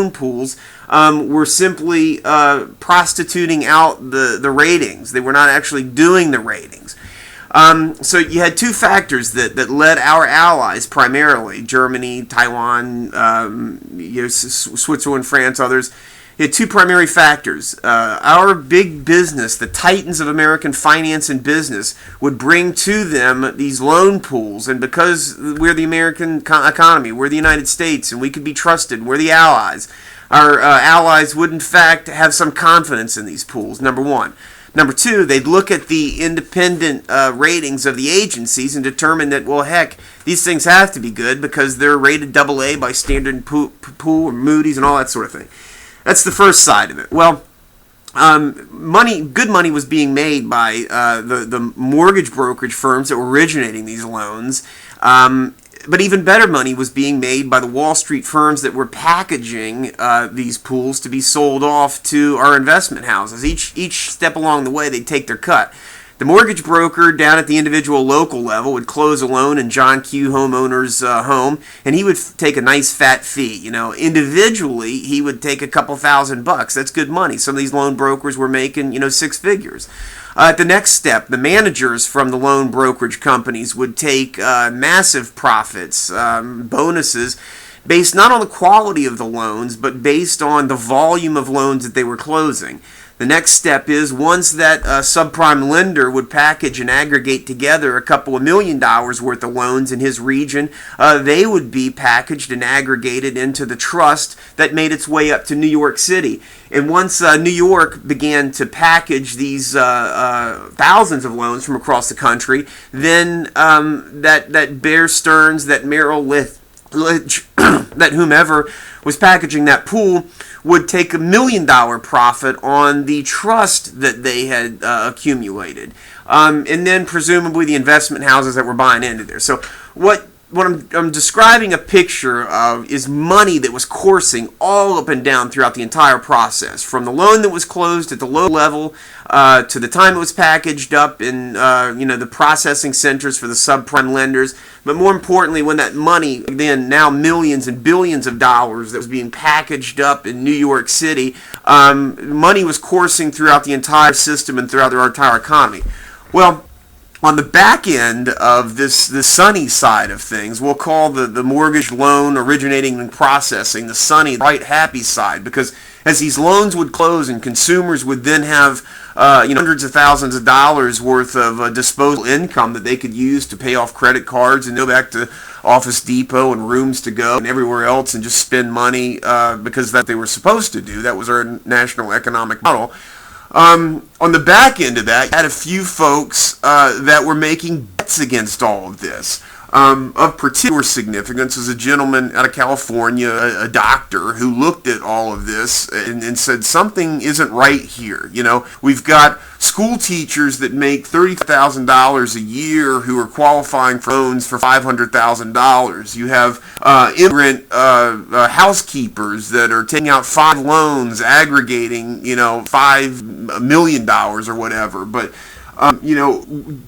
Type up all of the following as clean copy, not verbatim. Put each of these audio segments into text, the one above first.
loan pools were simply prostituting out the ratings. They were not actually doing the ratings. So you had two factors that led our allies, primarily Germany, Taiwan, Switzerland, France, others. You had two primary factors. Our big business, the titans of American finance and business, would bring to them these loan pools, and because we're the American economy, we're the United States, and we could be trusted, we're the allies, our allies would in fact have some confidence in these pools, number one. Number two, they'd look at the independent ratings of the agencies and determine that, well, heck, these things have to be good because they're rated AA by Standard & Poor's or Moody's and all that sort of thing. That's the first side of it. Well, good money was being made by the mortgage brokerage firms that were originating these loans. But even better money was being made by the Wall Street firms that were packaging these pools to be sold off to our investment houses. Each step along the way, they'd take their cut. The mortgage broker down at the individual local level would close a loan in John Q. homeowner's home, and he would take a nice fat fee. Individually, he would take a couple $1,000. That's good money. Some of these loan brokers were making, six figures. At the next step, the managers from the loan brokerage companies would take massive profits, bonuses, based not on the quality of the loans, but based on the volume of loans that they were closing. The next step is once that subprime lender would package and aggregate together a couple of $1 million worth of loans in his region, they would be packaged and aggregated into the trust that made its way up to New York City. And once New York began to package these thousands of loans from across the country, then that Bear Stearns, that Merrill Lynch, that whomever was packaging that pool would take $1 million profit on the trust that they had accumulated, and then presumably the investment houses that were buying into there. So what I'm describing a picture of is money that was coursing all up and down throughout the entire process, from the loan that was closed at the low level to the time it was packaged up in the processing centers for the subprime lenders. But more importantly, when that money, then now millions and billions of dollars that was being packaged up in New York City, money was coursing throughout the entire system and throughout our entire economy. Well, on the back end of this sunny side of things, we'll call the mortgage loan originating and processing the sunny, bright, happy side, because as these loans would close and consumers would then have hundreds of thousands of dollars worth of disposable income that they could use to pay off credit cards and go back to Office Depot and Rooms to Go and everywhere else and just spend money because that they were supposed to do. That was our national economic model. On the back end of that, you had a few folks that were making bets against all of this. Of particular significance is a gentleman out of California, a doctor, who looked at all of this and said something isn't right here. We've got school teachers that make $30,000 a year who are qualifying for loans for $500,000. You have immigrant housekeepers that are taking out 5 loans, aggregating, $5 million or whatever. But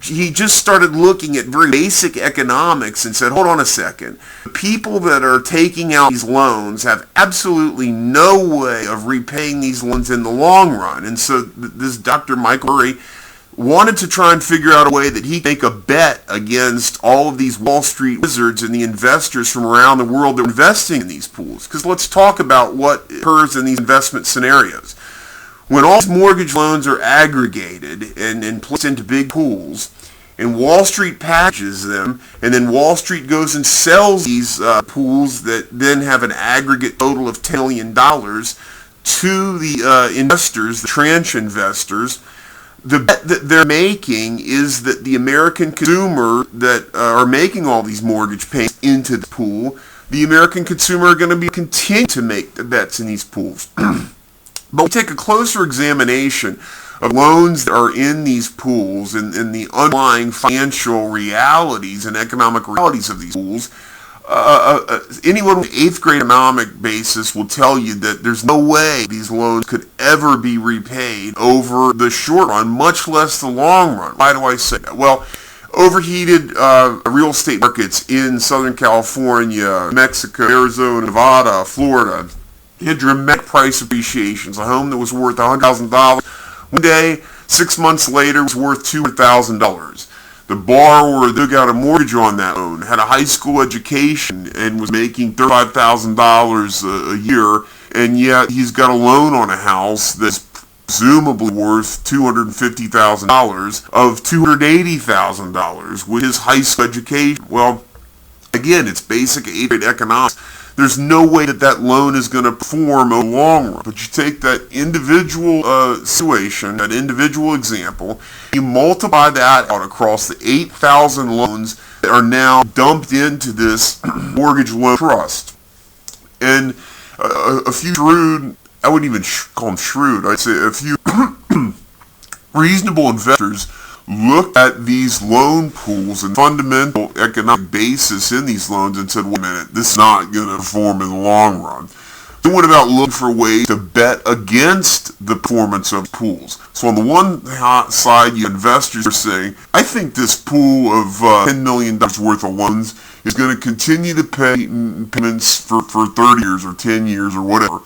he just started looking at very basic economics and said, hold on a second. People that are taking out these loans have absolutely no way of repaying these loans in the long run. And so this Dr. Michael Murray wanted to try and figure out a way that he could make a bet against all of these Wall Street wizards and the investors from around the world that are investing in these pools. Because let's talk about what occurs in these investment scenarios. When all these mortgage loans are aggregated and placed into big pools, and Wall Street packages them, and then Wall Street goes and sells these pools that then have an aggregate total of $10 million to the investors, the tranche investors, the bet that they're making is that the American consumer that are making all these mortgage payments into the pool, the American consumer are going to continue to make the bets in these pools. But we take a closer examination of loans that are in these pools and the underlying financial realities and economic realities of these pools. Anyone with 8th grade economic basis will tell you that there's no way these loans could ever be repaid over the short run, much less the long run. Why do I say that? Well, overheated real estate markets in Southern California, Mexico, Arizona, Nevada, Florida, You had dramatic price appreciations. A home that was worth $100,000 one day, 6 months later, was worth $200,000. The borrower who got a mortgage on that loan had a high school education and was making $35,000 a year, and yet he's got a loan on a house that's presumably worth $250,000 of $280,000 with his high school education. Well, again, it's basic 8th grade economics. There's no way that loan is going to perform over the long run. But you take that individual situation, that individual example, you multiply that out across the 8,000 loans that are now dumped into this mortgage loan trust. And a few shrewd, I wouldn't even call them shrewd, I'd say a few reasonable investors looked at these loan pools and fundamental economic basis in these loans and said, wait a minute, this is not going to perform in the long run. They went about looking for ways to bet against the performance of pools. So on the one side, you investors are saying, I think this pool of $10 million worth of loans is going to continue to pay payments for 30 years or 10 years or whatever.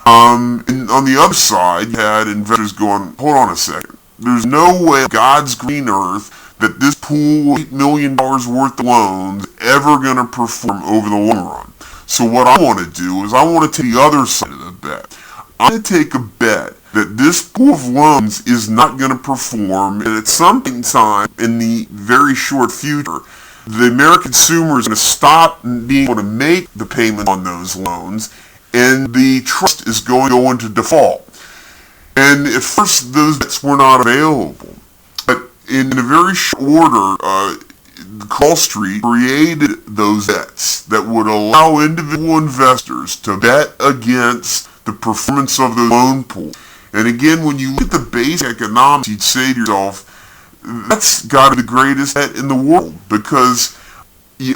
And on the other side, you had investors going, hold on a second. There's no way on God's green earth that this pool of $8 million worth of loans is ever going to perform over the long run. So what I want to do is I want to take the other side of the bet. I'm going to take a bet that this pool of loans is not going to perform, and at some point in time in the very short future, the American consumer is going to stop being able to make the payment on those loans, and the trust is going to go into default. And at first, those debts were not available. But in a very short order, Wall Street created those debts that would allow individual investors to bet against the performance of the loan pool. And again, when you look at the basic economics, you'd say to yourself, that's got to be the greatest bet in the world. Because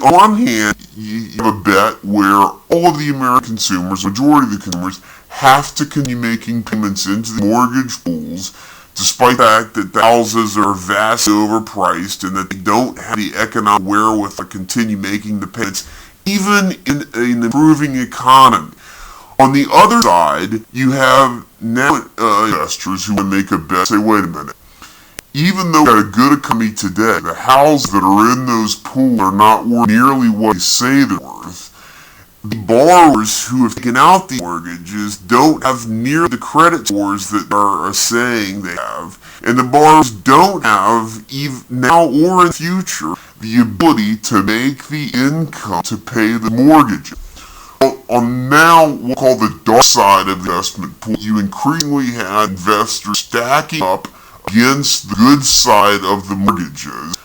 on one hand, you have a bet where all of the American consumers, majority of the consumers, have to continue making payments into the mortgage pools, despite the fact that the houses are vastly overpriced and that they don't have the economic wherewithal to continue making the payments, even in an improving economy. On the other side, you have now investors who would make a bet, say, wait a minute, even though we've got a good economy today, the houses that are in those pools are not worth nearly what they say they're worth. The borrowers who have taken out the mortgages don't have near the credit scores that are saying they have. And the borrowers don't have, even now or in the future, the ability to make the income to pay the mortgages. Well, on now what we'll call the dark side of the investment pool, you increasingly have investors stacking up against the good side of the mortgages,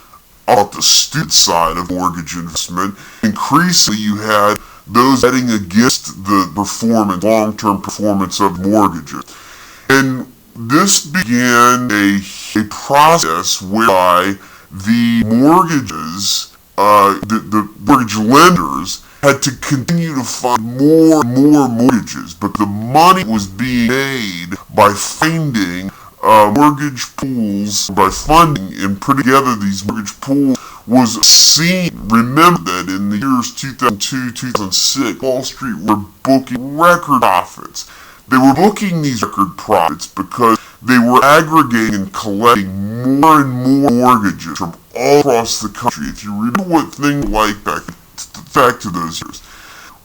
off the stupid side of mortgage investment. Increasingly, you had those betting against the performance, long-term performance of mortgages. And this began a process whereby the mortgages, the mortgage lenders had to continue to find more and more mortgages, but the money was being made by finding mortgage pools, by funding and putting together these mortgage pools was seen. Remember that in the years 2002, 2006, Wall Street were booking record profits. They were booking these record profits because they were aggregating and collecting more and more mortgages from all across the country. If you remember what things were like back to those years,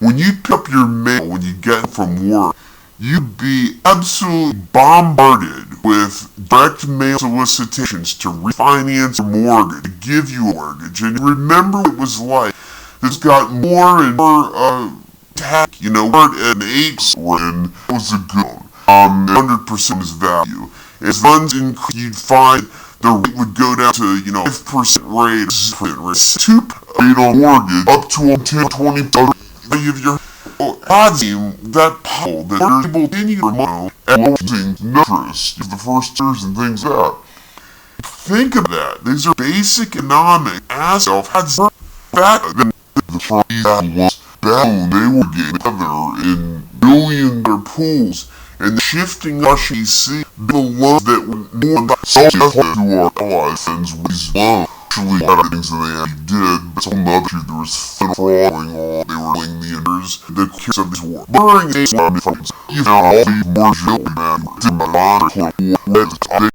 when you pick up your mail, when you get from work, you'd be absolutely bombarded with direct mail solicitations to refinance your mortgage, to give you a mortgage. And remember what it was like. It's got more and more tax, weren't at an 8 when it was a good one. 100% is value. As funds increase, you'd find the rate would go down to, 5% rate, 2% rate on mortgage, up to 10, 20% value of your odds that pool that you're able to continue your money and losing interest the first years and things like that. Think of that. These are basic economic aspects. Back then, the Chinese ones back when they were getting together in billion-dollar pools, and the shifting Washington D.C. the loans that were more than sold to our allies friends with these loans. actually a lot of things that they actually did, but it's a whole nother issue. There was fraud going on. They were killing the investors. The case of this war. During a war, you found all the more jail man to Milan or